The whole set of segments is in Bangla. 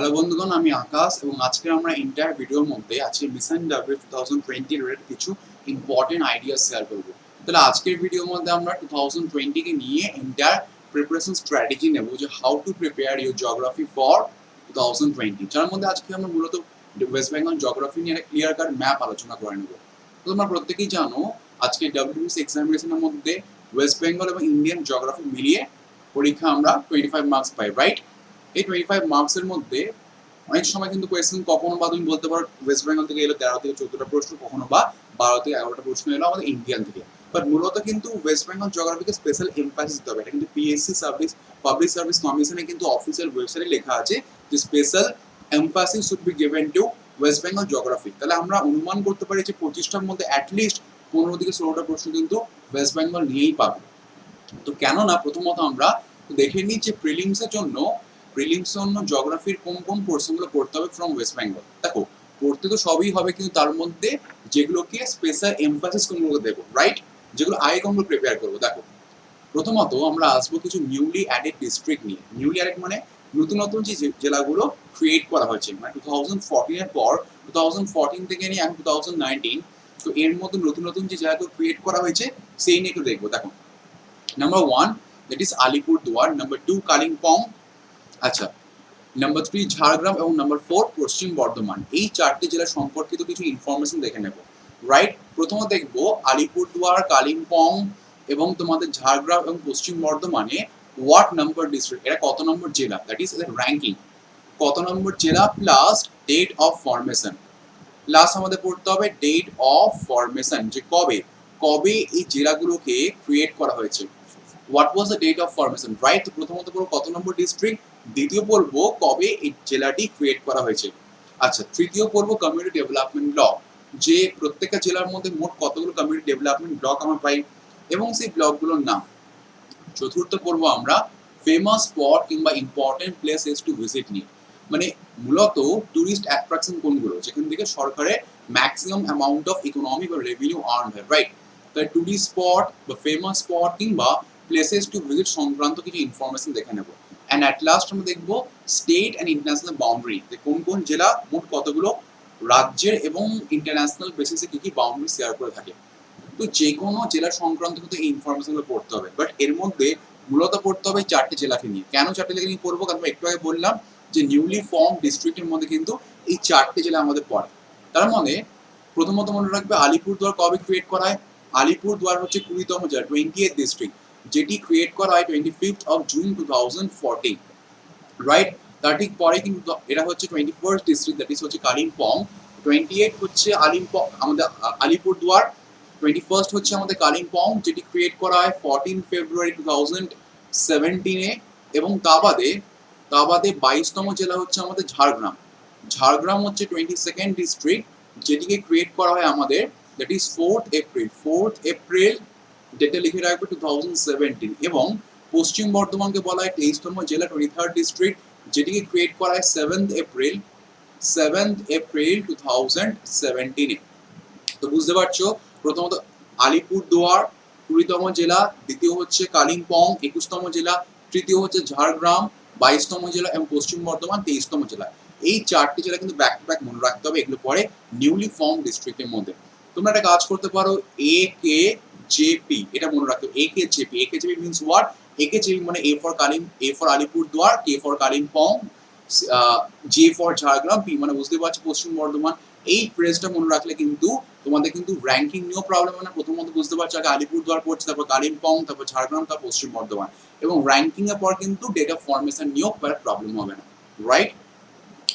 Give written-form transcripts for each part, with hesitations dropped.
হ্যালো বন্ধুগণ, আমি আকাশ এবং আজকে আমরা এন্টায়ার ভিডিওর মধ্যে আজকে মিশন ডাব্লিউ 2020 এর কিছু ইম্পর্টেন্ট আইডিয়া শেয়ার করব। তাহলে আজকের ভিডিওর মধ্যে আমরা 2020 কে নিয়ে এন্টায়ার প্রিপারেশন স্ট্র্যাটেজি নেব, যে how to prepare your geography for 2020, যার মধ্যে আজকে আমরা মূলত ওয়েস্ট বেঙ্গল জিওগ্রাফি নিয়ে একটা ক্লিয়ার কাট ম্যাপ আলোচনা করে নেব। তো তোমরা প্রত্যেকেই জানো আজকে WBCS এক্সামিনেশনের মধ্যে ওয়েস্ট বেঙ্গল এবং ইন্ডিয়ান জিওগ্রাফি মিলিয়ে পরীক্ষা আমরা 25 মার্কস পাই, রাইট? এই 25 মার্কসের মধ্যে অনেক সময় কিন্তু কোয়েশ্চেন কখনো বা তুমি বলতে পারো ওয়েস্ট বেঙ্গল থেকে এলো 13 থেকে 14টা প্রশ্ন, কখনো বা 12 থেকে 11টা প্রশ্ন এলো আমাদের ইন্ডিয়ান থেকে। বাট মূলত কিন্তু ওয়েস্ট বেঙ্গল জিওগ্রাফিকে স্পেশাল এমফাসিস দিতে হবে। এটা কিন্তু পিএসসি সার্ভিস পাবলিক সার্ভিস কমিশনে কিন্তু অফিসিয়াল ওয়েবসাইটে লেখা আছে যে special emphasis should be given to West Bengal geography. তাহলে আমরা অনুমান করতে পারি যে 25টার মধ্যে অ্যাটলিস্ট 15 থেকে 16টা প্রশ্ন কিন্তু ওয়েস্ট বেঙ্গল নিয়েই পাবে। তো কেননা প্রথমত আমরা দেখে নিই যে প্রিলিমসের জন্য জিওগ্রাফির কোন কোন পোর্শনগুলো পড়তে হবে ফ্রম ওয়েস্ট বেঙ্গল। দেখো, পড়তে তো সবই হবে, কিন্তু তার মধ্যে যেগুলোকে স্পেশাল এমফাসিস কোনগুলো দেবো, রাইট? যেগুলো আগে কোনগুলো প্রিপেয়ার করবো। দেখো, প্রথমত আমরা আসবো কিছু নিউলি অ্যাডেড ডিস্ট্রিক্ট নিয়ে। নিউলি অ্যাডেড মানে নতুন নতুন যে জেলাগুলো ক্রিয়েট করা হয়েছে, মানে 2014 এর পর 2014 থেকে নিয়ে এখন 2019, তো এর মধ্যে নতুন নতুন যে জেলাগুলো ক্রিয়েট করা হয়েছে সেই নিয়ে একটু দেখবো। দেখো, number 1 that is Alipurduar, number 2 Kalimpong, আচ্ছা, নাম্বার 3 ঝাড়গ্রাম এবং নাম্বার 4 পশ্চিম বর্ধমান। এই চারটি জেলা সম্পর্কিত কিছু ইনফরমেশন দেখে নেব, রাইট? প্রথমে দেখবো আলিপুরদুয়ার, কালিম্পং এবং তোমাদের ঝাড়গ্রাম এবং পশ্চিম বর্ধমানে হোয়াট নাম্বার ডিস্ট্রিক্ট, এটা কত নম্বর জেলা, দ্যাট ইজ এর র্যাঙ্কিং, কত নম্বর জেলা plus date of formation. Last আমাদের পড়তে হবে ডেট অফ ফরমেশন, যে কবে কবে এই জেলাগুলোকে ক্রিয়েট করা হয়েছে। What was the date of formation, right? তো প্রথমত পড়বো কত নম্বর ডিস্ট্রিক্ট, দ্বিতীয় পড়বো কবে এই জেলাটি ক্রিয়েট করা হয়েছে। আচ্ছা, তৃতীয় পড়বো কমিউনিটি ডেভেলপমেন্ট ব্লক, যে প্রত্যেকটা জেলার মধ্যে মোট কতগুলো কমিউনিটি ডেভেলপমেন্ট ব্লক আমরা পাই এবং সেই ব্লকগুলোর নাম। চতুর্থ পড়বো আমরা ফেমাস স্পট কিংবা ইম্পর্টেন্ট প্লেসেস টু ভিজিট নিয়ে, মানে মূলত টুরিস্ট অ্যাট্রাকশন কোনগুলো যেখান থেকে সরকারের ম্যাক্সিমাম অ্যামাউন্ট অফ ইকোনমি বা রেভিনিউ আর্ন হয়, রাইট? তাই টুরিস্ট স্পট বা ফেমাস স্পট কিংবা প্লেসেস টু ভিজিট সংক্রান্ত কিছু ইনফরমেশন দেখে নেব। অ্যান্ড অ্যাট লাস্ট আমরা দেখবো স্টেট অ্যান্ড ইন্টারন্যাশনাল বাউন্ডারি, যে কোন কোন জেলা মোট কতগুলো রাজ্যের এবং ইন্টারন্যাশনাল বেসিসে কি কি বাউন্ডারি শেয়ার করে থাকে। তো যে কোনো জেলা সংক্রান্ত কিন্তু এই ইনফরমেশনগুলো পড়তে হবে, বাট এর মধ্যে মূলত পড়তে হবে চারটে জেলাকে নিয়ে। কেন চারটে জেলা নিয়ে পড়বো? কারণ একটু আগে বললাম যে নিউলি ফর্ম ডিস্ট্রিক্টের মধ্যে কিন্তু এই চারটে জেলা আমাদের পড়ে। তার মানে প্রথমত মনে রাখবে আলিপুরদুয়ার কবে ক্রিয়েট করা হয়। আলিপুরদুয়ার হচ্ছে 20তম জেলা, 20th ডিস্ট্রিক্ট, যেটি ক্রিয়েট করা হয় 25 জুন 2014, রাইট? তার ঠিক পরে কিন্তু এটা হচ্ছে 21st ডিস্ট্রিক্ট, দ্যাট ইজ হচ্ছে কালিম্পং। 28 হচ্ছে আলিম্পং আমাদের আলিপুরদুয়ার, 21st হচ্ছে আমাদের কালিম্পং, যেটি ক্রিয়েট করা হয় 14 ফেব্রুয়ারি 2017-এ। এবং তা বাদে 22তম জেলা হচ্ছে আমাদের ঝাড়গ্রাম। ঝাড়গ্রাম হচ্ছে 22nd ডিস্ট্রিক্ট, যেটিকে ক্রিয়েট করা হয় আমাদের, দ্যাট ইজ 4th এপ্রিল, ডেটে লিখে রাখবে 2017। এবং পশ্চিম বর্ধমানকে বলা হয় 23তম জেলা, 23rd ডিস্ট্রিক্ট, যেটিকে ক্রিয়েট করা হয় 7th এপ্রিল 2017-এ। তো বুঝতে পারছো, প্রথমত আলিপুরদুয়ার 20তম জেলা, দ্বিতীয় হচ্ছে কালিম্পং 21তম জেলা, তৃতীয় হচ্ছে ঝাড়গ্রাম 22তম জেলা এবং পশ্চিম বর্ধমান 23তম জেলা। এই চারটি জেলা কিন্তু ব্যাক টু ব্যাক মনে রাখতে হবে, এগুলো পরে নিউলি ফর্ম ডিস্ট্রিক্টের মধ্যে। তোমরা একটা কাজ করতে পারো, AKJP, এটা মনে রাখতে হবে, AKJP মিনস হোয়াট? AKJP মানে A for Alipurduar, K for Kalimpong, J for Jhargram, P মানে বুঝতে পারছো পশ্চিম বর্ধমান। এই ফ্রেজটা মনে রাখলে কিন্তু তোমাদের কিন্তু র্যাঙ্কিং নিয়েও প্রবলেম হয় না। প্রথমত বুঝতে পারছো আগে আলিপুরদুয়ার পড়ছে, তারপর কালিম্পং, তারপর ঝাড়গ্রাম, তারপর পশ্চিম বর্ধমান, এবং র্যাঙ্কিং এর পর কিন্তু ডেটা ফরমেশন নিয়েও প্রবলেম হবে না, রাইট?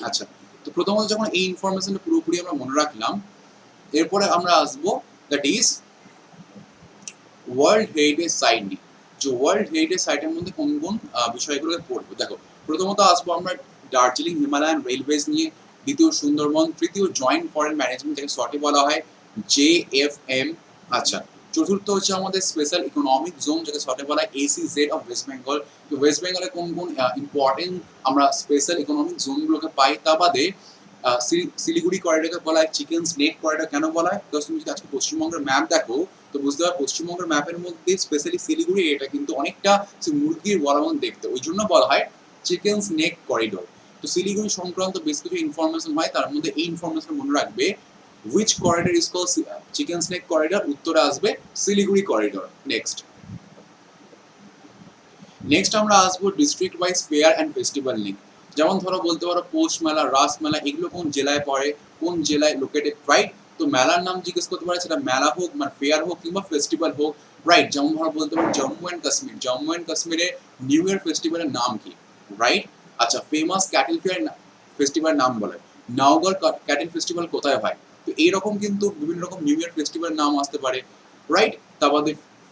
আচ্ছা, তো প্রথমত যখন এই ইনফরমেশনটা পুরোপুরি আমরা মনে রাখলাম, এরপরে আমরা আসবো that is world heritage site নিয়ে। যে ওয়ার্ল্ড হেরিটেজ সাইটের মধ্যে কোন কোন বিষয়গুলোকে পড়বো। দেখো, প্রথমত আসবো আমরা দার্জিলিং হিমালয়ান রেলওয়েজ নিয়ে, দ্বিতীয় সুন্দরবন, তৃতীয় জয়েন্ট ফরেন ম্যানেজমেন্ট, যাকে শর্টে বলা হয় JFM। আচ্ছা, চতুর্থ হচ্ছে আমাদের স্পেশাল ইকোনমিক জোন, যাকে শর্টে বলা হয় ACZ অফ ওয়েস্ট বেঙ্গল। তো ওয়েস্ট বেঙ্গলে কোন কোন ইম্পর্টেন্ট আমরা স্পেশাল ইকোনমিক জোনগুলোকে পাই। তা বাদে শিলিগুড়ি করিডোরকে বলা হয় চিকেন স্নেক করিডোর। কেন বলা হয়? বিকজ তুমি যদি আজকে পশ্চিমবঙ্গের ম্যাপ দেখো, তো বুঝতে পারো পশ্চিমবঙ্গের ম্যাপের মধ্যে স্পেশালি শিলিগুড়ি এটা কিন্তু অনেকটা মুরগির বরাবর দেখতে, ওই জন্য বলা হয় চিকেন স্নেক করিডোর। তো শিলিগুড়ি সংক্রান্ত বেশ কিছু ইনফরমেশন হয়, তার মধ্যে এই ইনফরমেশন মনে রাখবে, which corridor is called chicken snake corridor, উত্তরে আসবে শিলিগুড়ি করিডোর। নেক্সট আমরা আসবো district wise fair and festival link. যেমন ধরো বলতে পারো পৌষ মেলা, রাস মেলা, এগুলো কোন জেলায় পড়ে, কোন জেলায় লোকেটেড, রাইট? তো মেলার নাম জিজ্ঞেস করতে পারে, সেটা মেলা হোক, মানে ফেয়ার হোক, কিংবা ফেস্টিভ্যাল হোক, রাইট? যেমন ধরো বলতে পারো জম্মু অ্যান্ড কাশ্মীর, জম্মু অ্যান্ড কাশ্মীরে নিউ ইয়ার ফেস্টিভ্যালের নাম কি, রাইট? আচ্ছা, ফেমাস ক্যাটেল ফেয়ার ফেস্টিভ্যাল নাম বলে, নাওগড় ক্যাটেল ফেস্টিভ্যাল কোথায় হয়? তো এইরকম কিন্তু বিভিন্ন রকম নিউ ইয়ার ফেস্টিভ্যাল নাম আসতে পারে, রাইট? তারপর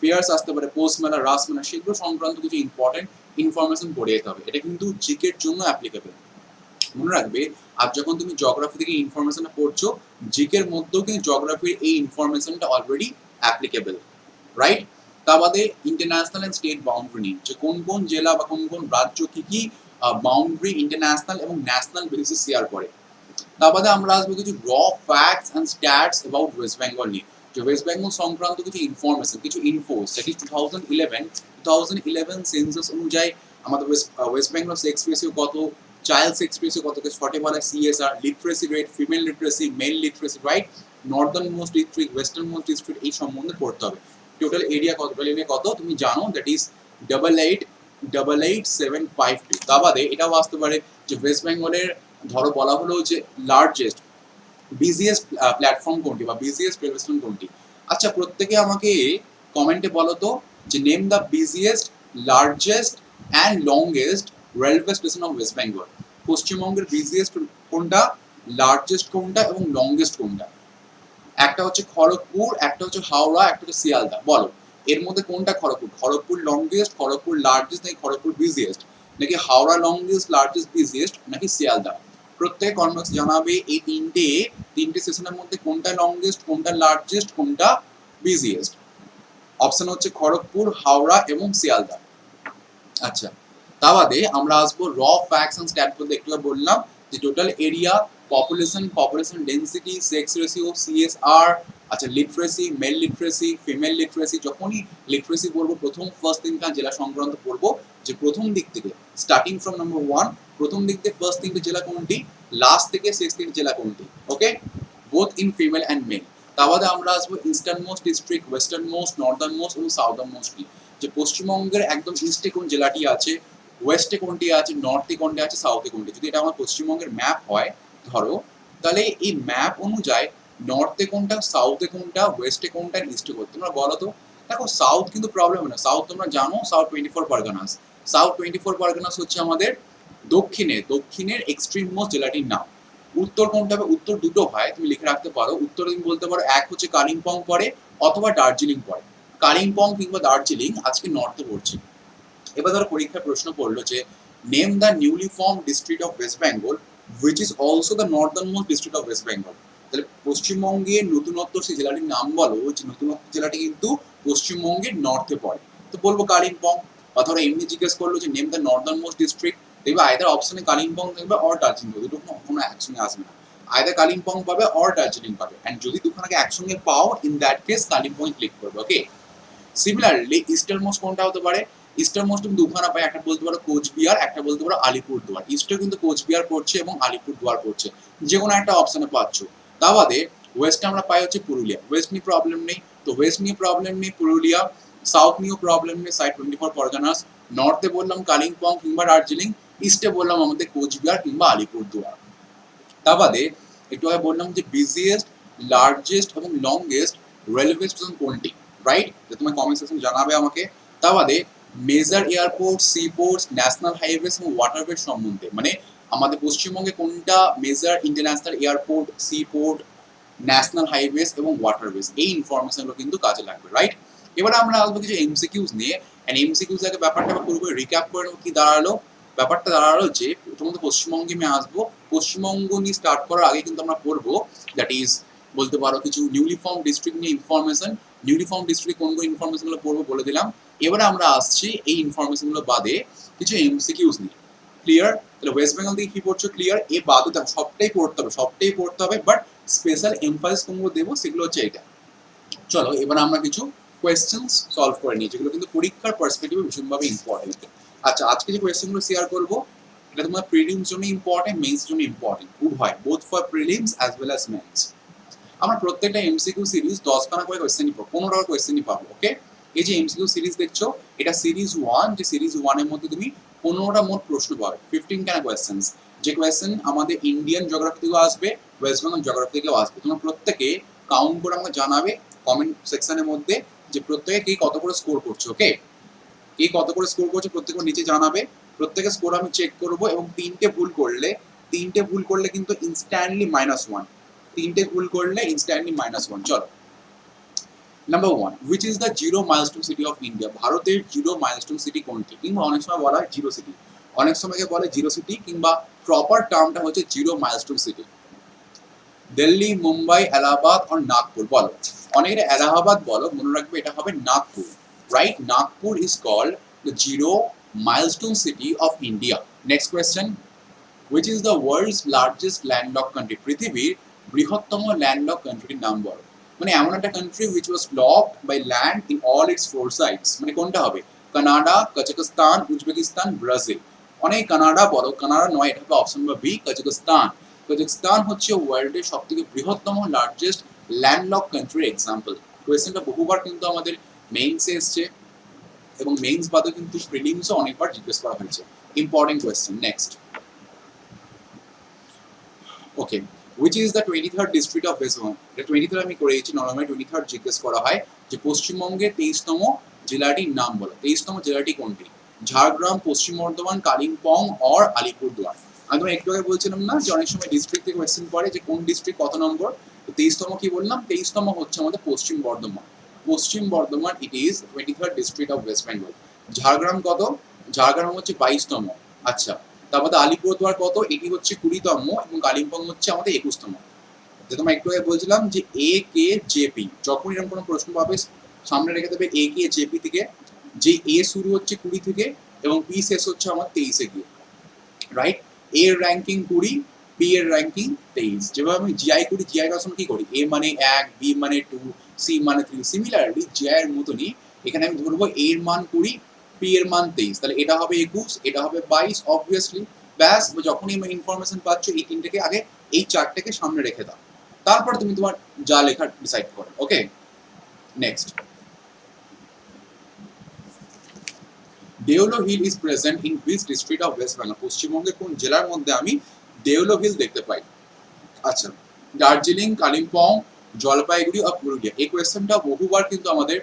ফেয়ার্স আসতে পারে, পৌষ মেলা, রাস মেলা, সেগুলো সংক্রান্ত কিছু ইম্পর্টেন্ট ইনফরমেশন পড়ে যেতে হবে। এটা কিন্তু জিকের জন্য অ্যাপ্লিকেবল, মনে রাখবে। আর যখন তুমি জিওগ্রাফি থেকে ইনফরমেশনটা পড়ছো, জিকের মধ্যেও কিন্তু জিওগ্রাফির এই ইনফরমেশনটা অলরেডি অ্যাপ্লিকেবল, রাইট? তা বাদে ইন্টারন্যাশনাল অ্যান্ড স্টেট বাউন্ডারি নিয়ে, যে কোন কোন জেলা বা কোন কোন রাজ্য কি কি বাউন্ডারি ইন্টারন্যাশনাল এবং ন্যাশনাল বেসিসে শেয়ার করে। তা বাদে আমরা আসবো কিছু র facts and stats about West Bengal নিয়ে, যে ওয়েস্ট বেঙ্গল সংক্রান্ত কিছু ইনফরমেশন, কিছু ইনফোস, সেটি 2011 সেন্সাস অনুযায়ী আমাদের ওয়েস্ট বেঙ্গল সেক্স রেশিও কত, চাইল্ড সেক্স রেশিও কত, শর্টে বলা CSR, literacy rate, female literacy, male literacy, right? Northern most district, western most district, এই সম্বন্ধে পড়তে হবে। টোটাল এরিয়া কত তুমি জানো, দ্যাট ইজ 888752। তা বাদে এটাও আসতে পারে যে ওয়েস্ট বেঙ্গলের ধরো বলা হলো যে লার্জেস্ট বিজিএস প্ল্যাটফর্ম কোনটি বা বিজিএস রেলওয়ে স্টেশন কোনটি। আচ্ছা, প্রত্যেকে আমাকে কমেন্টে বলো তো, যে name the busiest, largest and longest railway station of West Bengal. পশ্চিমবঙ্গের বিজিয়েস্ট কোনটা, লার্জেস্ট কোনটা এবং লংগেস্ট কোনটা? একটা হচ্ছে খড়গপুর, একটা হচ্ছে হাওড়া, একটা হচ্ছে শিয়ালদা। বলো এর মধ্যে কোনটা খড়গপুর? খড়গপুর লংগেস্ট, খড়গপুর লার্জেস্ট, নাকি খড়গপুর বিজিয়েস্ট, নাকি হাওড়া লংগেস্ট, লার্জেস্ট, বিজিয়েস্ট, নাকি শিয়ালদা? প্রত্যেক কনভার্স জানাবে এই তিনটে সেশনের মধ্যে কোনটা লংগেস্ট, কোনটা লার্জেস্ট, কোনটা বিজিয়েস্ট। অপশন হচ্ছে খড়গপুর, হাওড়া এবং শিয়ালদা। আচ্ছা, তা বাদে আমরা আসবো র ফ্যাক্টস এন্ড স্ট্যাট বলতে একটু বললাম যে total area, population density, sex ratio, CSR, আচ্ছা literacy, male literacy, female literacy. যখনই লিটারেসি পড়বো, ফার্স্ট তিনটা জেলা সংক্রান্ত পড়বো, যে প্রথম দিক থেকে স্টার্টিং ফ্রম নাম্বার 1, প্রথম দিক থেকে ফার্স্ট তিনটে জেলা কোনটি, লাস্ট থেকে শেষ তিনটে জেলা কোনটি, okay, both in female and male. তা বাদে আমরা আসবো eastern most district, western most, northern most এবং সাউদার্ন মোস্ট কি, যে পশ্চিমবঙ্গের একদম ইস্টে কোন জেলাটি আছে, ওয়েস্টে কোনটি আছে, নর্থে কোনটি আছে, সাউথে কোনটি। যদি এটা আমার পশ্চিমবঙ্গের ম্যাপ হয় ধরো, তাহলে এই ম্যাপ অনুযায়ী নর্থে কোনটা, সাউথে কোনটা, ওয়েস্টে কোনটা, ইস্টে কোনটা, তোমরা বলো তো। দেখো সাউথ কিন্তু প্রবলেম না, সাউথ তোমরা জানো, সাউথ 24 পরগনাস। সাউথ 24 পরগনাস হচ্ছে আমাদের দক্ষিণের এক্সট্রিম মোস্ট জেলাটির নাম। উত্তর কোনটা হবে? উত্তর দুটো হয়, তুমি লিখে রাখতে পারো। উত্তর তুমি বলতে পারো, এক হচ্ছে কালিম্পং পড়ে অথবা দার্জিলিং পড়ে। কালিম্পং কিংবা দার্জিলিং আজকে নর্থে পড়ছে। এবার ধরো পরীক্ষায় প্রশ্ন পড়লো যে name the newly form district of West Bengal which is also the Northern most district of West Bengal. তাহলে পশ্চিমবঙ্গের নতুনত্ব সেই জেলাটির নাম বলো, যে নতুনত্ব জেলাটি কিন্তু পশ্চিমবঙ্গের নর্থে পড়ে। তো বলবো কালিম্পং। বা ধরো এমনি জিজ্ঞেস করলো যে name the Northern most district, দেখবে আইদার অপশনে কালিম্পং থাকবে অর দার্জিলিং, দুটো কোনো একসঙ্গে আসবে না। আইদার কালিম্পং পাবে অর দার্জিলিং পাবে, অ্যান্ড যদি দুখানাকে একসঙ্গে পাও, in that case Kalimpong click করবে, ওকে। সিমিলারলি ইস্টার্ন মোস্ট কোনটা হতে পারে? ইস্টার্ন মোস্ট তুমি দুখানা পাই, একটা বলতে পারো কোচবিহার, একটা বলতে পারো আলিপুরদুয়ার। ইস্টে কিন্তু কোচবিহার পড়ছে এবং আলিপুরদুয়ার পড়ছে, যে কোনো একটা অপশনে পাচ্ছ। তা বাদে ওয়েস্টে আমরা পাই হচ্ছে পুরুলিয়া, ওয়েস্ট নিয়ে প্রবলেম নেই, তো ওয়েস্ট নিয়ে প্রবলেম নেই পুরুলিয়া, সাউথ নিয়েও প্রবলেম নেই, সাইড 24 পরগনাস, নর্থে বললাম কালিম্পং কিংবা দার্জিলিং, ইস্টে বললাম আমাদের কোচবিহার কিংবা আলিপুরদুয়ার। তা বাদে একটু আগে বললাম যে বিজিয়েস্ট, লার্জেস্ট এবং লংগেস্ট রেলওয়ে স্টেশন কোনটি, রাইট? যে তোমার কমেন্ট সেকশন জানাবে আমাকে। তা বাদে major airport, sea ports, national highways এবং ওয়াটারওয়েজ সম্বন্ধে, মানে আমাদের পশ্চিমবঙ্গে কোনটা major international airport, sea port, national highways এবং ওয়াটারওয়েজ, এই ইনফরমেশনগুলো কিন্তু কাজে লাগবে, রাইট? এবার আমরা আসবো কিছু এমসিকিউজ নিয়ে, এন্ড এমসিকিউজ আগে ব্যাপারটা পুরোপুরি রিক্যাপ করে নেবো। কি দাঁড়ালো ব্যাপারটা? দাঁড়ালো যে প্রথমত পশ্চিমবঙ্গে আমি আসবো, পশ্চিমবঙ্গ নিয়ে স্টার্ট করার আগে কিন্তু আমরা পড়বো, দ্যাট ইজ বলতে পারো কিছু নিউলি ফর্ম ডিস্ট্রিক্ট নিয়ে ইনফরমেশন। নিউলি ফর্ম ডিস্ট্রিক্ট কোন কোন ইনফরমেশনগুলো পড়বো বলে দিলাম। এবারে আমরা আসছি এই ইনফরমেশনগুলো বাদে কিছু এমসিকিউজ নিয়ে। ক্লিয়ার? তাহলে ওয়েস্ট বেঙ্গল থেকে কি পড়ছো ক্লিয়ার? এ বাদে সবটাই পড়তে হবে, বাট স্পেশাল এমফাসিস কোনগুলো দেবো সেগুলো হচ্ছে এটা। চলো এবার আমরা কিছু কোয়েশ্চেন্স সলভ করে নিই, যেগুলো কিন্তু পরীক্ষার পার্সপেক্টিভে ভীষণভাবে ইম্পর্টেন্ট। আচ্ছা, আজকে যে কোয়েশ্চেনগুলো শেয়ার করবো, এটা তোমার প্রিলিমস জন্য ইম্পর্টেন্ট, মেইনস জন্য ইম্পর্টেন্ট, উভয়, both for prelims as well as means. আমরা প্রত্যেকটা এমসিকিউ সিরিজ 10 খানা করে কোয়েশ্চেনই পাবো, 15টা কোয়েশ্চেনই পাবো। ওকে, এই যে এমসিকিউ সিরিজ দেখছো এটা সিরিজ 1, যে সিরিজ 1 এর মধ্যে তুমি 15টা মোট প্রশ্ন পাবে, 15 খানা কোয়েশ্চেনস, যে কোয়েশ্চেন আমাদের ইন্ডিয়ান জিওগ্রাফি থেকেও আসবে, ওয়েস্ট বেঙ্গল জিওগ্রাফি থেকেও আসবে। তোমরা প্রত্যেকে কাউন্ট করে আমাকে জানাবে কমেন্ট সেকশনের মধ্যে যে প্রত্যেকে কে কত করে স্কোর করছো। ওকে, কে কত করে স্কোর করছে প্রত্যেকে নিচে জানাবে, প্রত্যেকের স্কোর আমি চেক করব, এবং তিনটে ভুল করলে কিন্তু ইনস্ট্যান্টলি -1, তিনটে ভুল করলে ইনস্ট্যান্টলি -1। চলো, number 1, which is the zero milestone city of India? ভারতের জিরো মাইলস্টোন সিটি কোনটি? কিংবা অনেক সময় বলা হয় জিরো সিটি, অনেক সময়কে বলে জিরো সিটি, কিংবা প্রপার টার্মটা হচ্ছে zero milestone city. Delhi, Mumbai, Allahabad আর নাগপুর? বলো। অনেকে এলাহাবাদ বলো, মনে রাখবে এটা হবে Nagpur, right? Nagpur is called the zero milestone city of India. Next question, which is the world's largest landlocked country? পৃথিবীর বৃহত্তম ল্যান্ডলক কান্ট্রির নাম বলো। মানে এমন একটা country which was locked by land in all its four sides, মানে কোনটা হবে? Canada, Kazakhstan, Uzbekistan, Brazil? অনেক কানাডা বলো, কানাডা নয়, এটা হবে option number B, Kazakhstan. Kazakhstan হচ্ছে ওয়ার্ল্ডের সবথেকে বৃহত্তম লার্জেস্ট ল্যান্ডলক কান্ট্রির এক্সাম্পল। কোয়েশ্চেনটা বহুবার কিন্তু আমাদের মেইনসে এসছে, এবং মেইনস বাদে কিন্তু প্রিলিমসও অনেকবার জিজ্ঞেস করা হয়েছে। Important question. Next, okay, which is the 23rd district of West Bengal? এটা 23rd আমি করেছি, নরমালি 23rd জিজ্ঞেস করা হয় যে পশ্চিমবঙ্গের 23তম জেলাটির নাম বলো। 23তম জেলাটি কোনটি? ঝাড়গ্রাম, পশ্চিম বর্ধমান, কালিম্পং অর আলিপুরদুয়ার? আমি তোমায় একটু আগে বলছিলাম না যে অনেক সময় ডিস্ট্রিক্ট থেকে কোয়েশ্চেন করে যে কোন ডিস্ট্রিক্ট কত নম্বর, তো 23তম কি বললাম? 23তম হচ্ছে আমাদের পশ্চিম বর্ধমান। পশ্চিম Bardhaman, it is 23rd district of West Bengal. Jhargram কত? ঝাড়গ্রাম হচ্ছে 22তম। আচ্ছা, তারপরে আলিপুরদুয়ার কত? এটি হচ্ছে 20তম, এবং কালিম্পং হচ্ছে আমাদের 21তম। যে তোমার একটু আগে বলছিলাম যে এ কে জেপি, যখন এরকম কোনো প্রশ্ন পাবে সামনে রেখে দেবে এ কে জেপি থেকে, যে এ শুরু হচ্ছে 20 থেকে এবং পি শেষ হচ্ছে আমার 23-এ গিয়ে, রাইট? এ এর র্যাঙ্কিং 20, পি এর র্যাঙ্কিং 23। যেভাবে আমি জিআই করি, জিআই এর আসলে কি করি? এ মানে 1, বি মানে 2, সি মানে 3। সিমিলারলি জিআই এর মতনই এখানে আমি ধরবো এ এর মান 20, পি এর মান 23, তাহলে এটা হবে 21, এটা হবে 22 অবভিয়াসলি। ব্যাস, যখনই আমি ইনফরমেশন পাচ্ছ এই তিনটাকে আগে, এই চারটাকে সামনে রেখে দাও, তারপর তুমি তোমার যা লেখা ডিসাইড করো। Okay, next, Deulo hill is present in which district of West Bengal? পশ্চিমবঙ্গের কোন জেলার মধ্যে আমি দেউলো হিল দেখতে পাই? আচ্ছা, দার্জিলিং, কালিম্পং, জলপাইগুড়ি আর পুরুলিয়া? এই কোয়েশ্চেনটা বহুবার কিন্তু আমাদের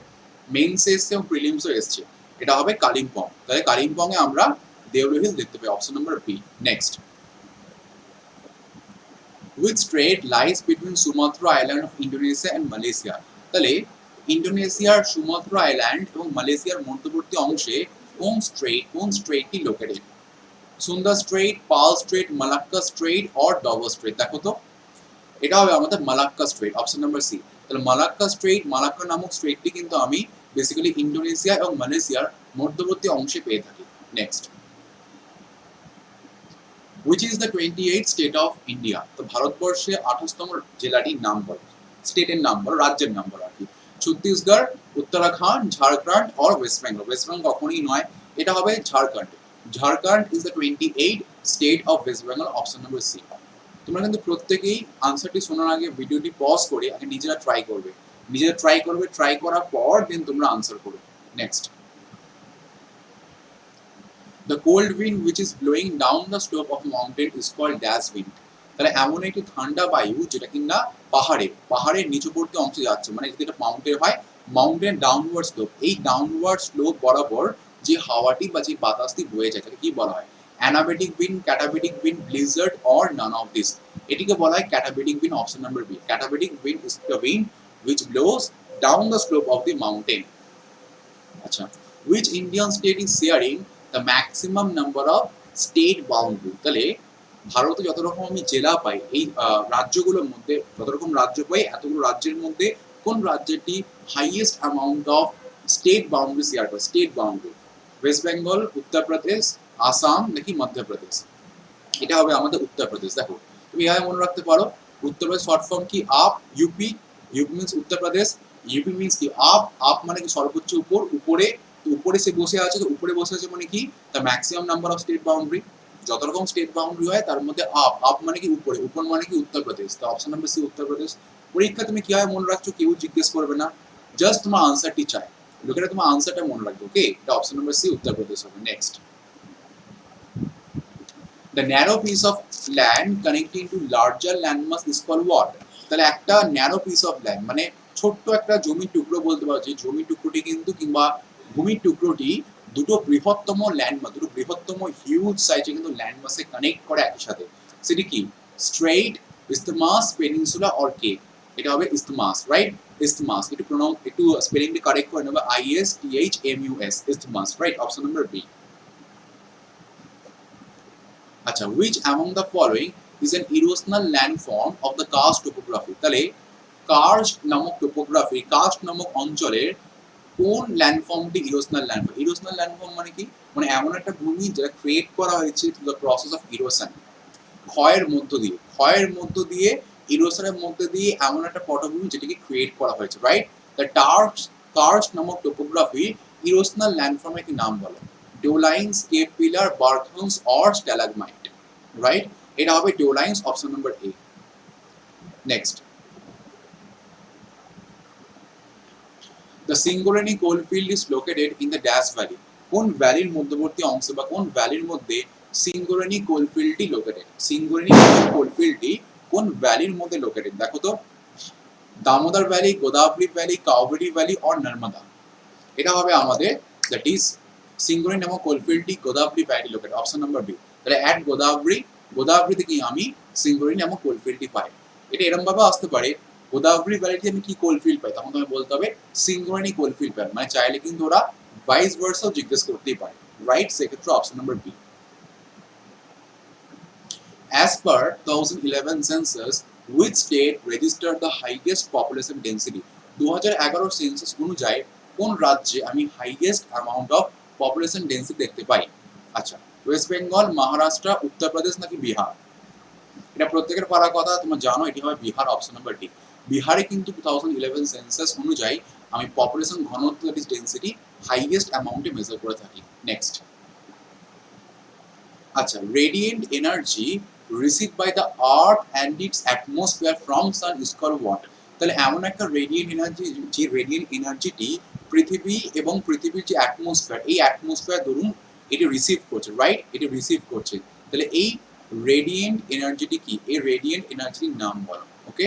মেইনসে এসছে এবং প্রিলিমসও এসছে। এটা হবে কালিম্পং, তাহলে কালিম্পং এ আমরা দেউলো হিল দেখতে পাই, option number B. Next, which strait lies between Sumatra Island of Indonesia and Malaysia? তাহলে ইন্দোনেশিয়ার সুমাত্রা আইল্যান্ড এবং মালয়েশিয়ার মধ্যবর্তী অংশে কোন স্ট্রেটটি লোকেটেড? Sunda strait, Pearl strait, Malacca strait or double strait? দেখো তো, এটা হবে আমাদের Malacca strait, option number C. তাহলে মালাক্কা স্ট্রেট, মালাক্কা নামক স্ট্রেটটি কিন্তু আমি বেসিক্যালি ইন্দোনেশিয়া এবং মালয়েশিয়ার মধ্যবর্তী অংশে পেয়ে থাকি। Next, which is the 28th state of India? তো ভারতবর্ষে 28তম জেলাটির নাম বলো, স্টেটের নাম বলো, রাজ্যের নাম বলো আর কি। Chhattisgarh, Uttarakhand, Jharkhand or West Bengal? West Bengal কখনোই নয়, এটা হবে Jharkhand. Jharkhand is the 28th state of West Bengal, option number C. তোমরা কিন্তু প্রত্যেকেই আনসারটি শোনার আগে ভিডিওটি পজ করে আগে নিজেরা ট্রাই করবে, ট্রাই করার পর দেন তোমরা আনসার করবে। Next, the cold wind which is blowing down the slope of a mountain is called dash wind? তাহলে এমন একটি ঠান্ডা বায়ু যেটা কিনা পাহাড়ের নিচুবর্তী অংশে যাচ্ছে, মানে যদি এটা মাউন্টেন হয়, মাউন্টেন ডাউনওয়ার্ড স্লোপ, এই ডাউনওয়ার্ড স্লোপ বরাবর যে হাওয়াটি বা যে বাতাসটি বয়ে যায় তাকে কি বলা হয়? Anabatic wind, katabatic wind, blizzard or none of this? এটিকে বলা হয় katabatic wind, option number B. Katabatic wind is the wind which blows down the slope of the mountain. আচ্ছা, which Indian state is sharing the maximum number of state boundary? তাহলে ভারতে যত রকম আমি জেলা পাই, এই রাজ্যগুলোর মধ্যে যত রকম রাজ্য পাই, এতগুলো রাজ্যের মধ্যে কোন রাজ্যটি highest amount of state boundary share করে? স্টেট বাউন্ডারি, ওয়েস্ট বেঙ্গল, উত্তরপ্রদেশ, আসাম নাকি মধ্যপ্রদেশ? এটা হবে আমাদের উত্তরপ্রদেশ। দেখো, তুমি এভাবে মনে রাখতে পারো, উত্তরপ্রদেশ শর্ট ফর্ম কি? Up. UP, UP means Uttar Pradesh, UP means কি? আপ মানে কি? সর্বোচ্চ উপরে, উপরে সে বসে আছে, তো উপরে বসে আছে মানে কি? The maximum number of state boundary. যত রকম স্টেট বাউন্ডারি হয় তার মধ্যে আপ, আপ মানে কি উপরে, উপর মানে কি উত্তরপ্রদেশ। তো অপশন নাম্বার সি উত্তরপ্রদেশ। পরীক্ষা তুমি কিভাবে মনে রাখছো কেউ জিজ্ঞেস করবে না, জাস্ট তোমার আনসারটি চাই, লোকেরা তোমার আনসারটা মনে রাখবে। ওকে, এটা অপশন নাম্বার সি উত্তরপ্রদেশ হবে। Next, the narrow piece of land connecting to larger landmass is called what? তাহলে একটা ন্যারো পিস অফ ল্যান্ড মানে ছোট্ট একটা জমির টুকরো বলতে পারো, যে জমির টুকরোটি কিন্তু কিংবা ভূমির টুকরোটি দুটো বৃহত্তম ল্যান্ডমাস, দুটো বৃহত্তম হিউজ সাইজে কিন্তু ল্যান্ডমাসে কানেক্ট করে একই সাথে, সেটি কি? Strait, isthmus, peninsula or cape? এটা হবে ইসথমাস, রাইট? ইসথমাস। একটু স্পেলিংটি কারেক্ট করে নেবে, ISTHMUS, isthmus, right? Option number B. আচ্ছা, which among the following is an erosional landform of the karst topography? তাহলে কার্স্ট নামক টোপোগ্রাফি, কার্স্ট নামক অঞ্চলের কোন ল্যান্ডফর্মটি ইরোশনাল ল্যান্ডফর্ম? ইরোশনাল ল্যান্ডফর্ম মানে কি? মানে এমন একটা ভূমি যেটা ক্রিয়েট করা হয়েছে through the process of erosion, ক্ষয়ের মধ্য দিয়ে, ক্ষয়ের মধ্য দিয়ে, ইরোশনের মধ্য দিয়ে এমন একটা পটভূমি যেটাকে ক্রিয়েট করা হয়েছে, রাইট? দ্য কার্স্ট নামক টোপোগ্রাফি ইরোশনাল ল্যান্ডফর্মের কি নাম বলো? Dolines, cape pillar, barchans or stalagmite, right? এটা হবে dolines, option number A. Next, the Singareni coalfield is located in the Dash Valley. কোন ভ্যালির মধ্যবর্তী অংশে বা কোন ভ্যালির মধ্যে সিঙ্গোরেনি কোলফিল্ডটি লোকেটেড? সিঙ্গোরেনি কোলফিল্ডটি কোন ভ্যালির মধ্যে লোকেটেড? দেখো তো, Damodar valley, Godavari valley, Kaveri valley or Narmada? এটা হবে আমাদের দ্যাট ইজ সিঙ্গোরেনি নামক কোলফিল্ডটি Godavari valley located, option number B. তাহলে অ্যাট গোদাবরী, গোদাবরী থেকে আমি সিঙ্গোরেনি নামক কোলফিল্ডটি পাই। এটা এরকম ভাবে আসতে পারে, গোদাবরী ভ্যালিতে আমি কি কোলফিল্ড পাই, তখন তোমায় বলতে হবে সিঙ্গোরেনি কোলফিল্ড পাই, মানে চাইলে কিন্তু ওরা ভাইস ভার্সাও জিজ্ঞেস করতেই পারে, রাইট? সেক্ষেত্রে option number B. As per 2011 census, which state registered the highest population density? 2011 census অনুযায়ী কোন রাজ্যে আমি highest amount of population density দেখতে পাই? আচ্ছা, ওয়েস্ট বেঙ্গল, মহারাষ্ট্র, উত্তরপ্রদেশ নাকি বিহার? এটা প্রত্যেকের পারা কথা, তোমরা জানো এটি হবে বিহার, অপশন নাম্বার ডি। বিহারে কিন্তু 2011 সেন্সাস অনুযায়ী আমি পপুলেশন ঘনত্ব দ্যাট ইজ ডেন্সিটি হাইয়েস্ট অ্যামাউন্টে মেজার করে থাকি। নেক্সট, আচ্ছা, radiant energy receive by the earth and its atmosphere from sun is called what? তাহলে এমন একটা রেডিয়েন্ট এনার্জি, যে রেডিয়েন্ট এনার্জিটি পৃথিবী এবং পৃথিবীর যে অ্যাটমসফিয়ার, এই অ্যাটমসফিয়ার ধরুন এটি রিসিভ করছে, রাইট? এটি রিসিভ করছে। তাহলে এই রেডিয়েন্ট এনার্জিটি কি? এই রেডিয়েন্ট এনার্জির নাম বলো। ওকে,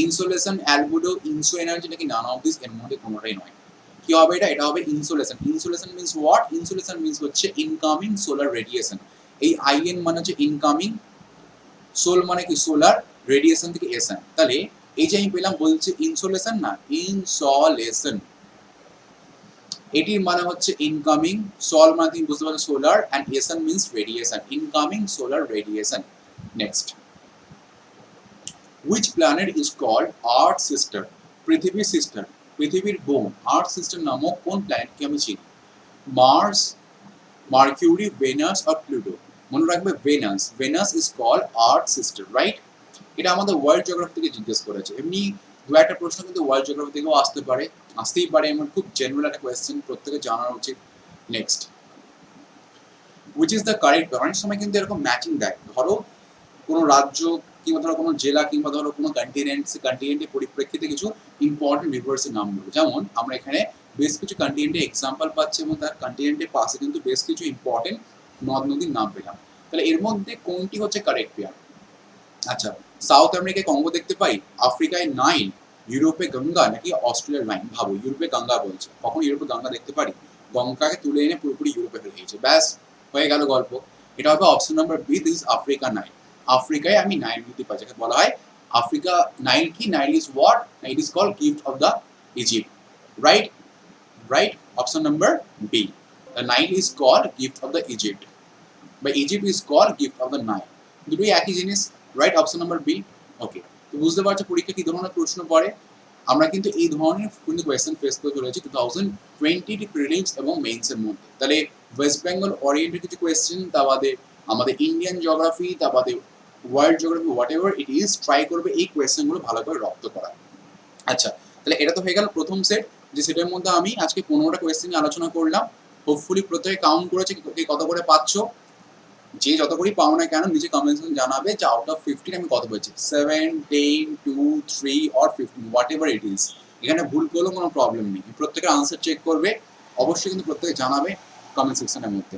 ইনসোলেশন, অ্যালবেডো, ইনসো এনার্জি নাকি নান অফ দিস? এর মধ্যে কোনোটাই নয়। কি হবে এটা? এটা হবে insolation. Insolation means what? Insolation means হচ্ছে ইনকামিং সোলার রেডিয়েশন। এই আইএন মানে হচ্ছে ইনকামিং, সোল মানে কি সোলার, রেডিয়েশন থেকে এসএন। তাহলে এই যে আমি পেলাম বলছে ইনসোলেশন না ইনসলেশন, এটির মানে হচ্ছে ইনকামিং, সল মানে তুমি বুঝতে পারছো solar, and SN means radiation, incoming solar radiation. Next, which planet is called earth sister? পৃথিবীর সিস্টার, পৃথিবীর বোন, আর্থ সিস্টার নামক কোন প্ল্যানেটকে আমি চিনি? Mars, Mercury, Venus or Pluto? মনে রাখবে Venus, Venus is called earth sister, right? এটা আমাদের ওয়ার্ল্ড জিওগ্রাফি থেকে জিজ্ঞেস করেছে। এমনি দু একটা প্রশ্ন কিন্তু ওয়ার্ল্ড জিওগ্রাফি থেকেও আসতেই পারে, এমন খুব জেনারেল একটা কোয়েশ্চেন, প্রত্যেকে জানা উচিত। Next, which is the correct, অনেক সময় কিন্তু এরকম ম্যাচিং দেয়, ধরো কোনো রাজ্য কিংবা ধরো কোনো জেলা কিংবা ধরো কোনো কন্টিনেন্টের পরিপ্রেক্ষিতে কিছু ইম্পর্টেন্ট রিভার্সের নাম বলবো। যেমন আমরা এখানে বেশ কিছু কন্টিনেন্টের এক্সাম্পল পাচ্ছি এবং তার কন্টিনেন্টের পাশে কিন্তু বেশ কিছু ইম্পর্টেন্ট নদ নদীর নাম পেলাম। তাহলে এর মধ্যে কোনটি হচ্ছে কারেক্ট পেয়ার? আচ্ছা, সাউথ আমেরিকায় কঙ্গো দেখতে পাই, আফ্রিকায় নাইল, ইউরোপে গঙ্গা নাকি অস্ট্রেলিয়ার লাইন? ভাবো, ইউরোপে গঙ্গা বলছে, কখন ইউরোপে গঙ্গা দেখতে পারি? গঙ্গাকে তুলে এনে পুরোপুরি ইউরোপে ফেলে দিয়েছে, ব্যাস হয়ে গেল গল্প। এটা হবে option number B, this Africa Nile. আফ্রিকায় আমি নাইল নদী পাই, যাকে বলা হয় আফ্রিকা নাইল। কি Nile is what? It is called gift of the Egypt, right? Right, option number B, the Nile is called gift of the Egypt, বা Egypt is called gift of the Nile, দুটোই একই জিনিস, right? Option number B. Okay, তো বুঝতে পারছো পরীক্ষা কি ধরনের প্রশ্ন পড়ে। আমরা কিন্তু এই ধরনের কিন্তু কোয়েশ্চেন ফেস করে চলেছি 2020 প্রিলিমস এবং মেইনসের মধ্যে। তাহলে ওয়েস্ট বেঙ্গল ওরিয়েন্টেড কিছু কোয়েশ্চেন, তা বাদে আমাদের ইন্ডিয়ান জিওগ্রাফি, তা বাদে world geography, what ever it is, try করবে এই কোয়েশ্চেনগুলো ভালো করে রপ্ত করা। আচ্ছা, তাহলে এটা তো হয়ে গেল প্রথম সেট, যে সেটার মধ্যে আমি আজকে 15টা কোয়েশ্চেন নিয়ে আলোচনা করলাম। হোপফুলি প্রত্যেকে কাউন্ট করেছে কে কত করে পাচ্ছ। যে যত করেই পাও না কেন নিচে কমেন্ট সেকশনে জানাবে যে আউট অফ 15 আমি কত পেয়েছি, 7, 10, 2, 3 or 15 what ever it is. এখানে ভুল করলেও কোনো প্রবলেম নেই, প্রত্যেকের আনসার চেক করবে, অবশ্যই কিন্তু প্রত্যেকে জানাবে কমেন্ট সেকশনের মধ্যে।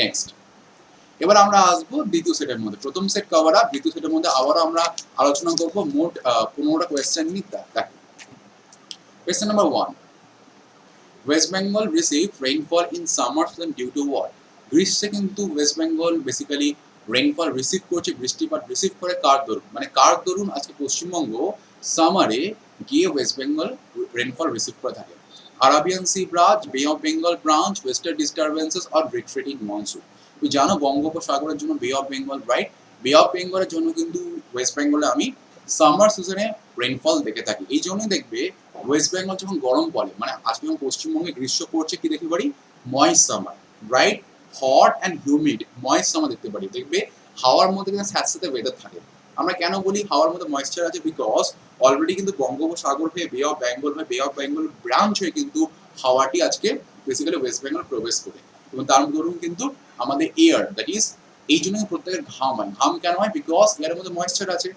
নেক্সট, এবার আমরা আসবো দ্বিতীয় সেটের মধ্যে। প্রথম সেট কভার আপ, দ্বিতীয় সেটের মধ্যে আবারও আমরা আলোচনা করবো মোট 15টা কোয়েশ্চেন নিয়ে। দেখো question number 1, West Bengal receive rainfall in summer season due to what? গ্রীষ্মে কিন্তু West Bengal basically rainfall receive করছে, বৃষ্টিপাত রিসিভ করে কার দরুন, মানে কার দরুন আজকে পশ্চিমবঙ্গ সামারে গিয়ে ওয়েস্ট বেঙ্গল রেইনফল রিসিভ করে থাকে? আরাবিয়ান সি ব্রাঞ্চ, বে of Bengal branch, western disturbances or retreating monsoon? তুমি জানো বঙ্গোপসাগরের জন্য বে অফ বেঙ্গল, রাইট? বে অফ বেঙ্গলের জন্য কিন্তু ওয়েস্ট বেঙ্গলে আমি সামার সিজনে রেইনফল দেখে থাকি। এই জন্যই দেখবে ওয়েস্ট বেঙ্গল যখন গরম পড়ে, মানে আজকে যখন পশ্চিমবঙ্গে গ্রীষ্ম পড়ছে, কি দেখতে পারি? Moist summer, right? Hot and humid moist summer দেখতে পারি। দেখবে হাওয়ার মধ্যে কিন্তু স্যাঁতস্যাঁতে ওয়েদার থাকে। আমরা কেন বলি হাওয়ার মধ্যে ময়েশ্চার আছে? বিকজ অলরেডি কিন্তু বঙ্গোপসাগর হয়ে বে অফ বেঙ্গল হয়ে বে অফ বেঙ্গল ব্রাঞ্চ হয়ে কিন্তু হাওয়াটি আজকে বেসিক্যালি ওয়েস্ট বেঙ্গল প্রবেশ করে, এবং তার দরুন কিন্তু আমাদের এয়ার, দ্যাট ইজ, এই জন্য প্রত্যেকের ঘাম হয়। ঘাম কেন হয়? বিকজ এয়ারের মধ্যে ময়েশ্চার আছে।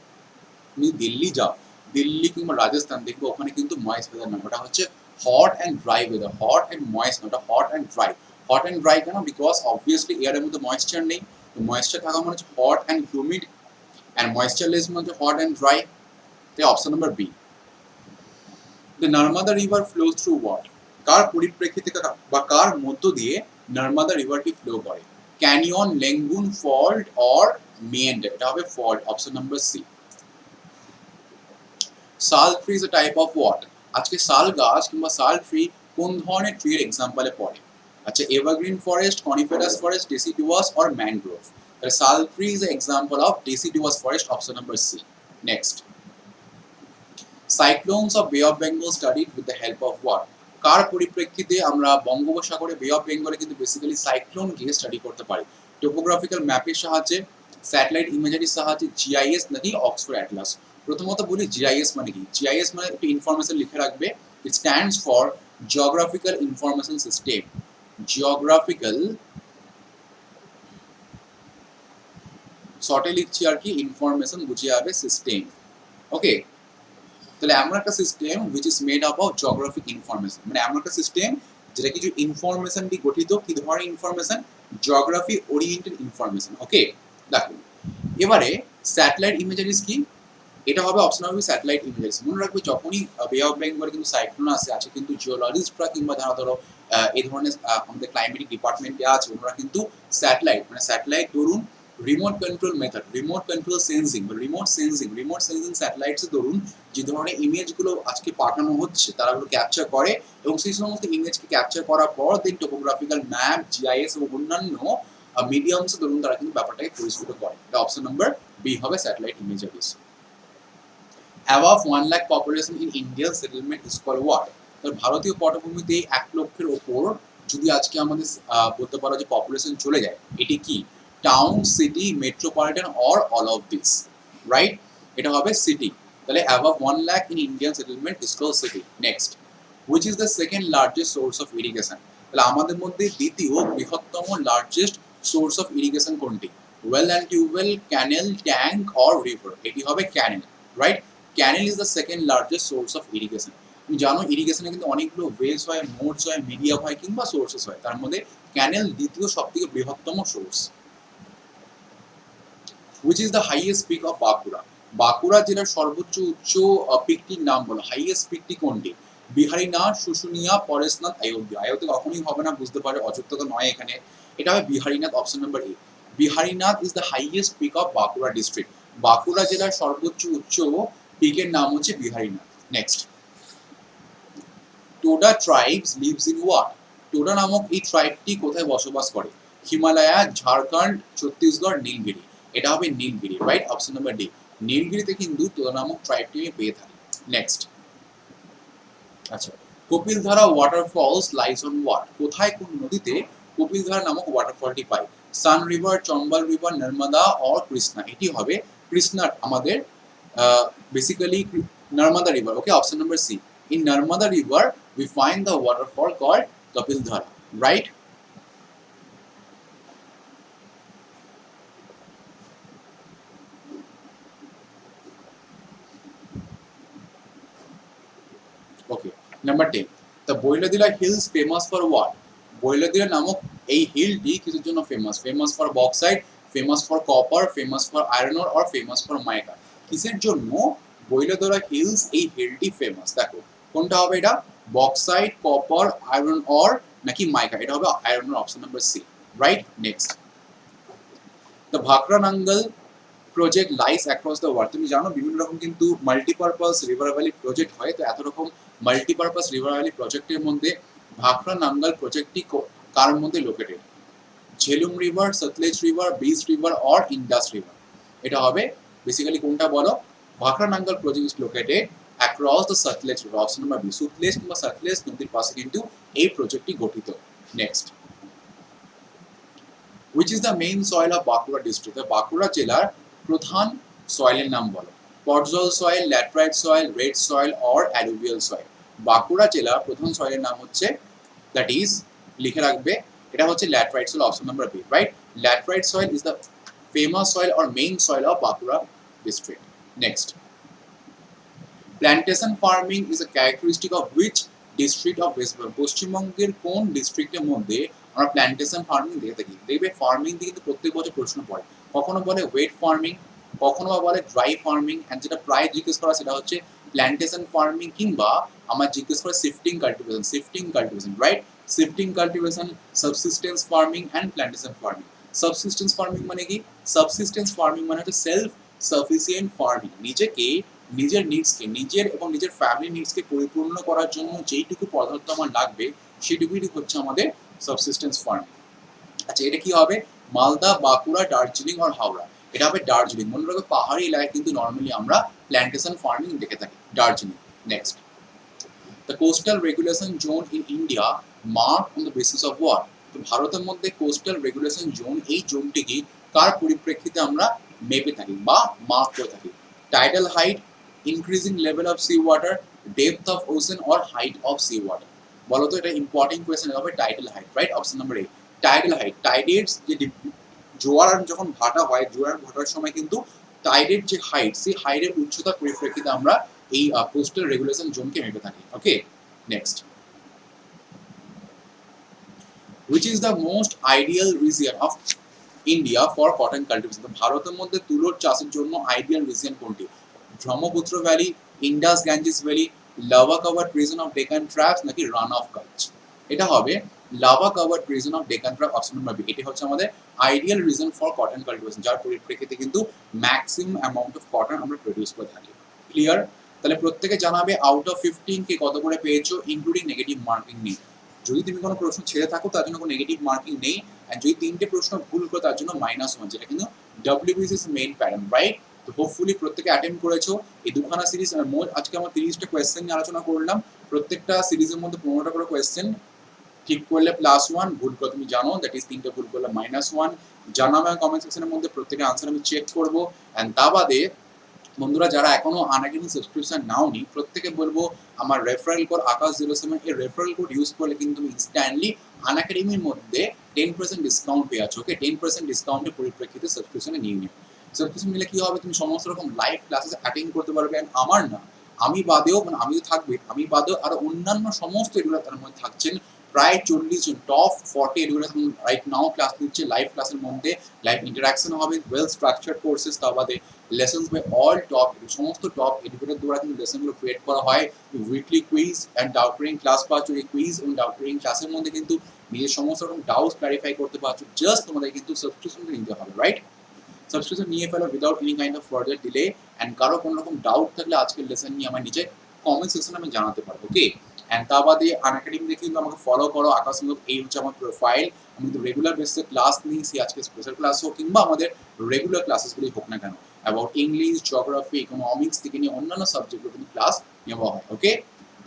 তুমি দিল্লি যাও, দিল্লি কিংবা রাজস্থান দেখবে ওখানে কিন্তু ময়েস্ট ওয়েদার নয়, ওটা হচ্ছে hot and dry weather. Hot and moist নয়, ওটা hot and dry. Hot and dry কেন? বিকজ অবভিয়াসলি এয়ারের মধ্যে ময়েশ্চার নেই, ময়েশ্চার থাকা মানে হচ্ছে hot and humid, and moistureless মানে হচ্ছে হট অ্যান্ড ড্রাই। তাই option number B. The Narmada river flows through what? কার পরিপ্রেক্ষিতে বা কার মধ্য দিয়ে নর্মদা রিভারটি ফ্লো করে? Canyon, lagoon, fault or meander? এটা হবে ফল্ট, অপশন নাম্বার সি। শাল tree is a type of what? আজকে শাল গাছ কিংবা শাল ট্রি কোন ধরনের ট্রির এক্সাম্পলে পড়ে? আচ্ছা, evergreen forest, coniferous forest, deciduous or mangrove? তাহলে sal tree is example of deciduous forest, option number C. Next, cyclones of bay of Bengal studied with the help of what? কার পরিপ্রেক্ষিতে আমরা বঙ্গোপসাগরে বে অফ বেঙ্গলে কিন্তু বেসিক্যালি সাইক্লোনকে স্টাডি করতে পারি? টোপোগ্রাফিক্যাল ম্যাপের সাহায্যে, স্যাটেলাইট ইমেজারির সাহায্যে, জিআইএস নাকি অক্সফোর্ড অ্যাটলাস? প্রথমত বলি জিআইএস মানে কি। জিআইএস মানে একটি ইনফরমেশন লিখে রাখবে, it stands for geographical information system. Geographical, শর্টে লিখছি আর কি, ইনফরমেশন বুঝিয়ে যাবে সিস্টেম। ওকে, তাহলে এমন একটা system which is made up of geographic information, মানে এমন একটা সিস্টেম যেটা কিছু ইনফরমেশন দিয়ে গঠিত। কি ধরনের information? Geography oriented information. Okay, দেখো এবারে স্যাটেলাইট ইমেজারিজ কি? এটা হবে অপশন হবে স্যাটেলাইট ইমেজারিজ। মনে রাখবে যখনই বে অফ বেঙ্গলে কিন্তু সাইক্লোন আসে, আছে কিন্তু জিওলজিস্টরা কিংবা যারা ধরো এই ধরনের আমাদের ক্লাইমেটিক ডিপার্টমেন্টে আছে, ওনারা কিন্তু স্যাটেলাইট, মানে স্যাটেলাইট ধরুন remote control method, remote control sensing বা রিমোট সেন্সিং স্যাটেলাইটস ধরুন যে ধরনের ইমেজগুলো আজকে পাঠানো হচ্ছে তারা ওগুলো ক্যাপচার করে, এবং সেই সমস্ত ইমেজকে ক্যাপচার করার পর দেন টোপোগ্রাফিক্যাল ম্যাপ, জিআইএস এবং অন্যান্য মিডিয়ামস ধরুন তারা কিন্তু ব্যাপারটাকে পরিস্ফুট করে। এটা অপশন নাম্বার বি হবে satellite ইমেজারিজ। Above 1 lakh population in Indian settlement is called what? তো ভারতীয় পটভূমিতে 1 লক্ষের ওপর যদি আজকে আমাদের বলতে পারো যে পপুলেশন চলে যায়, এটি কি? Town, city, metropolitan or all of this? Right, এটা হবে সিটি। তাহলে above 1 lakh in Indian settlement is called city. Next, which is the second largest source of irrigation? তাহলে আমাদের মধ্যে দ্বিতীয় বৃহত্তম লার্জেস্ট সোর্স অফ ইরিগেশন কোনটি? Well and tubewell, canal, tank or river? এটি হবে canal, right? Canal is the second largest source of irrigation. তুমি জানো ইরিগেশনে কিন্তু অনেকগুলো ওয়েজ হয়, মোডস হয়, মিডিয়াম হয় কিংবা সোর্সেস হয়, তার মধ্যে ক্যানেল দ্বিতীয় সবথেকে বৃহত্তম source. Which is the highest peak of Bankura? Bankura জেলার সর্বোচ্চ উচ্চ পিকটির নাম বলো, হাইয়েস্ট পিকটি কোনটি? বিহারীনাথ, শুশুনিয়া, পরেশনাথ, অযোধ্যা? অযোধ্যা কখনোই হবে না, বুঝতে পারো, অযোধ্যা তো নয় এখানে, এটা হবে Biharinath, option number A. Biharinath is the highest peak of Bankura district. বাঁকুড়া জেলার সর্বোচ্চ উচ্চ পিকের নাম হচ্ছে Biharinath. Next, Toda tribes lives in what? Toda নামক এই ট্রাইবটি কোথায় বসবাস করে? হিমালয়া, ঝাড়খণ্ড, ছত্তিশগড়, নীলগিরি? এটা হবে Nilgiri, right? Option number D. নীলগিরিতে কিন্তু টোডা নামক ট্রাইবটি আমি পেয়ে থাকি। নেক্সট, আচ্ছা, Kapildhara waterfalls lies on what? কোথায়, কোন নদীতে কপিলধারা নামক ওয়াটারফলটি পাই? Son river, Chambal river, Narmada or Krishna? এটি হবে কৃষ্ণার, আমাদের basically Narmada river. Okay, option number C. In Narmada river we find the waterfall called Kapildhara, right? Number 10, the Bailadila hills famous for what? Bailadila নামক এই হিলটি কিসের জন্য famous? Famous for bauxite, famous for copper, famous for iron or famous for mica? কিসের জন্য বৈলদিলা হিলস এই হিলটি ফেমাস? দেখো কোনটা হবে এটা, বক্সাইট, কপার, আয়রন অর নাকি মাইকা? এটা হবে iron or, option number C, right? Next, the Bhakra Nangal project lies across the world. তুমি জানো বিভিন্ন রকম কিন্তু মাল্টিপারপাস রিভার ভ্যালি প্রজেক্ট হয়, তো এত রকম মাল্টিপারপাস রিভার ভ্যালি প্রজেক্টের মধ্যে ভাকরা নাঙ্গল প্রজেক্টটি কার মধ্যে located? Jhelum river, Sutlej river, Beas river or Indus river? এটা হবে বেসিক্যালি কোনটা বলো, Bhakra Nangal project is located across the Sutlej river, option number B, Sutlej কিংবা সতলেজ নদীর পাশে কিন্তু এই প্রজেক্টটি গঠিত। Next, which is the main soil of Bankura district? বাঁকুড়া জেলার প্রধান সয়েলের নাম বলো। Podzol soil, laterite soil, red soil or alluvial soil? Bankura জেলার প্রধান সয়েলের নাম হচ্ছে, দ্যাট ইজ, লিখে রাখবে, এটা হচ্ছে laterite soil, option number B, right? Laterite soil is the famous soil or main soil of Bankura district. Next, plantation farming is a characteristic of which district of West Bengal? পশ্চিমবঙ্গের কোন ডিস্ট্রিক্টের মধ্যে আমরা প্ল্যান্টেশন ফার্মিং দেখে থাকি? দেখবে ফার্মিং দিয়ে কিন্তু প্রত্যেক বছর প্রশ্ন পড়ে, কখনো বলে ওয়েট ফার্মিং, কখনো বা বলে ড্রাই ফার্মিং, এন্ড যেটা প্রায় জিজ্ঞেস করা সেটা হচ্ছে প্ল্যান্টেশন ফার্মিং, কিংবা আমার জিজ্ঞেস করে shifting cultivation, right? Shifting cultivation, subsistence farming and plantation farming. Subsistence farming মানে কি? সাবসিস্টেন্স ফার্মিং মানে হচ্ছে সেলফ সাফিসিয়েন্ট ফার্মিং, নিজেকে, নিজের নিডসকে, নিজের এবং নিজের ফ্যামিলি নিডসকে পরিপূর্ণ করার জন্য যেইটুকু পদার্থ আমার লাগবে সেটুকুই হচ্ছে আমাদের সাবসিস্টেন্স ফার্মিং। আচ্ছা, এটা কি হবে? মালদা, বাঁকুড়া, দার্জিলিং আর হাওড়া? এটা হবে দার্জিলিং। মনে রাখবে পাহাড়ি এলাকায় কিন্তু নর্মালি আমরা প্ল্যান্টেশন ফার্মিং দেখে থাকি, Darjeeling. Next, the coastal regulation zone in India mark on the basis of what? তো ভারতের মধ্যে কোস্টাল রেগুলেশন জোন, এই জোনটিকে কার পরিপ্রেক্ষিতে আমরা মেপে থাকি বা মার্ক করে থাকি? Tidal height, increasing level of sea water, depth of ocean or height of sea water? বলো তো, এটা ইম্পর্টেন্ট কোয়েশ্চেন হবে tidal height, right? Option number A, tidal height. টাইডের যে জোয়ার যখন ভাটা হয়, জোয়ার ভাটার সময় কিন্তু টাইডের যে হাইট, সেই হাইটের উচ্চতার পরিপ্রেক্ষিতে আমরা এই কোস্টাল রেগুলেশন জোনকে মেপে থাকি। ওকে, next, which is the most ideal region of India for cotton cultivation? ভারতের মধ্যে তুলোর চাষের জন্য আইডিয়াল রিজিয়ন কোনটি? Brahmaputra valley, Indus Ganges valley, lava covered region of Deccan traps নাকি রান অফ কাচ? এটা হবে lava covered region of Deccan trap, option number B. এটি হচ্ছে আমাদের ideal region for cotton cultivation, যার পরিপ্রেক্ষিতে কিন্তু ম্যাক্সিমাম অ্যামাউন্ট অফ কটন আমরা প্রডিউস করে থাকি। ক্লিয়ার? তাহলে প্রত্যেকে জানাবে আউট অফ 15 কে কত করে পেয়েছো, ইনক্লুডিং নেগেটিভ মার্কিং নেই। যদি তুমি কোনো প্রশ্ন ছেড়ে থাকো তার জন্য কোনো নেগেটিভ মার্কিং নেই, এন্ড যদি তিনটে প্রশ্ন ভুল করো তার জন্য -1, যেটা কিন্তু WBCS মেইন প্যাটার্ন, রাইট? তো হোপফুলি প্রত্যেকে অ্যাটেন্ড করেছো এই দুখানা সিরিজ। আজকে আমরা 30টা কোয়েশ্চেন নিয়ে আলোচনা করলাম, প্রত্যেকটা সিরিজের মধ্যে 15টা করে কোয়েশ্চেন। ঠিক করলে +1, ভুল করে তুমি জানো, দ্যাট ইজ 3টে ভুল করলে -1। জানাবে কমেন্ট সেকশনের মধ্যে, প্রত্যেকের আনসার আমি চেক করবো। এন্ড তা বাদে বন্ধুরা যারা এখনো আনএকাডেমি সাবস্ক্রিপশন নাওনি, প্রত্যেকে বলবো আমার রেফারেল কোড আকাশ07, এই রেফারেল কোড ইউজ করলে কিন্তু তুমি ইনস্ট্যান্টলি আনএকাডেমির মধ্যে 10% ডিসকাউন্ট পেয়ে যাচ্ছ। ওকে, 10% ডিসকাউন্টের পরিপ্রেক্ষিতে সাবস্ক্রিপশনে নিয়ে নিও। সাবস্ক্রিপশন নিলে কি হবে, তুমি সমস্ত রকম লাইভ ক্লাসেস অ্যাটেন্ড করতে পারবে। এন্ড আমার না, আমি বাদেও, মানে আমি তো থাকবে, আমি বাদেও আরো অন্যান্য সমস্ত এডুকেটর তার মধ্যে থাকছেন, প্রায় 40 জন top 40 educator right now class নিচ্ছে। লাইভ ক্লাসের মধ্যে লাইভ ইন্টারাকশন হবে, ওয়েল স্ট্রাকচার্ড কোর্সেস, তা বাদে লেসন্স বাই অল টপ, সমস্ত টপ এডুকেটর দ্বারা কিন্তু লেসনগুলো ক্রিয়েট করা হয়। Weekly quiz and doubt clearing class পাচ্ছ। এই কুইজ এবং ডাউটরিং ক্লাসের মধ্যে কিন্তু নিজের সমস্ত রকম ডাউট ক্লারিফাই করতে পারছো। জাস্ট তোমাদের কিন্তু সাবস্ক্রিপশনটা নিতে হবে, রাইট? সাবস্ক্রিপশন নিয়ে ফেলো without any kind of further delay. And কারো কোনো রকম ডাউট থাকলে আজকের লেসন নিয়ে আমার নিচে কমেন্ট সেকশনে আমি জানাতে পারবো। ওকে, অ্যান্ড তা বাদে আনএকাডেমি দেখে কিন্তু আমাকে ফলো করো, আকাশ, এই হচ্ছে আমার প্রোফাইল। আমি কিন্তু রেগুলার বেসিসে ক্লাস নিয়েছি, আজকে স্পেশাল ক্লাস হোক কিংবা আমাদের রেগুলার ক্লাসেসগুলি হোক না কেন, অ্যাবাউট ইংলিশ, জিওগ্রাফি, ইকোনমিক্স থেকে নিয়ে অন্যান্য সাবজেক্টগুলো কিন্তু ক্লাস নেওয়া হয়। ওকে,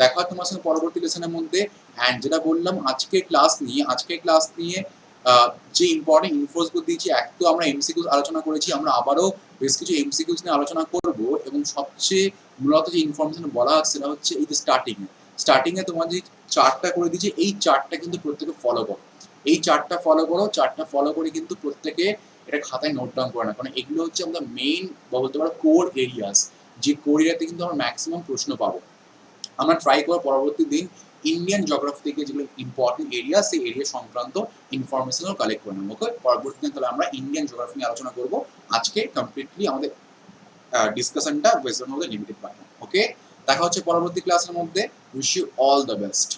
দেখা হয় তোমার সঙ্গে পরবর্তী লেসনের মধ্যে। অ্যান্ড যেটা বললাম আজকে ক্লাস নিয়ে যে ইম্পর্টেন্ট ইনফোসগুলো দিয়েছি, এক তো আমরা এমসিকিউস আলোচনা করেছি, আমরা আবারও বেশ কিছু এমসিকিউস নিয়ে আলোচনা করব। এবং সবচেয়ে মূলত যে ইনফরমেশন বলা হচ্ছে সেটা হচ্ছে এই যে স্টার্টিংয়ে তোমার যে চার্টটা করে দিয়েছি, এই চার্টটা কিন্তু প্রত্যেকে ফলো করো। এই চার্টটা ফলো করে কিন্তু প্রত্যেকে এটা খাতায় নোট ডাউন করে না, কারণ এগুলো হচ্ছে আমাদের মেইন বা বলতে পারো কোর এরিয়াস, যে কোর এরিয়াতে কিন্তু আমরা ম্যাক্সিমাম প্রশ্ন পাবো। আমরা ট্রাই করব পরবর্তী দিন ইন্ডিয়ান জিওগ্রাফি থেকে যেগুলো ইম্পর্টেন্ট এরিয়া সেই এরিয়া সংক্রান্ত ইনফরমেশনও কালেক্ট করে নেবো। ওকে, পরবর্তী দিন তাহলে আমরা ইন্ডিয়ান জিওগ্রাফি নিয়ে আলোচনা করব। আজকে কমপ্লিটলি আমাদের ডিসকাশনটা ওয়েস্ট বেঙ্গলের লিমিটেড পার্ট। ওকে, দেখা হচ্ছে পরবর্তী ক্লাসের মধ্যে। Wish you all the best.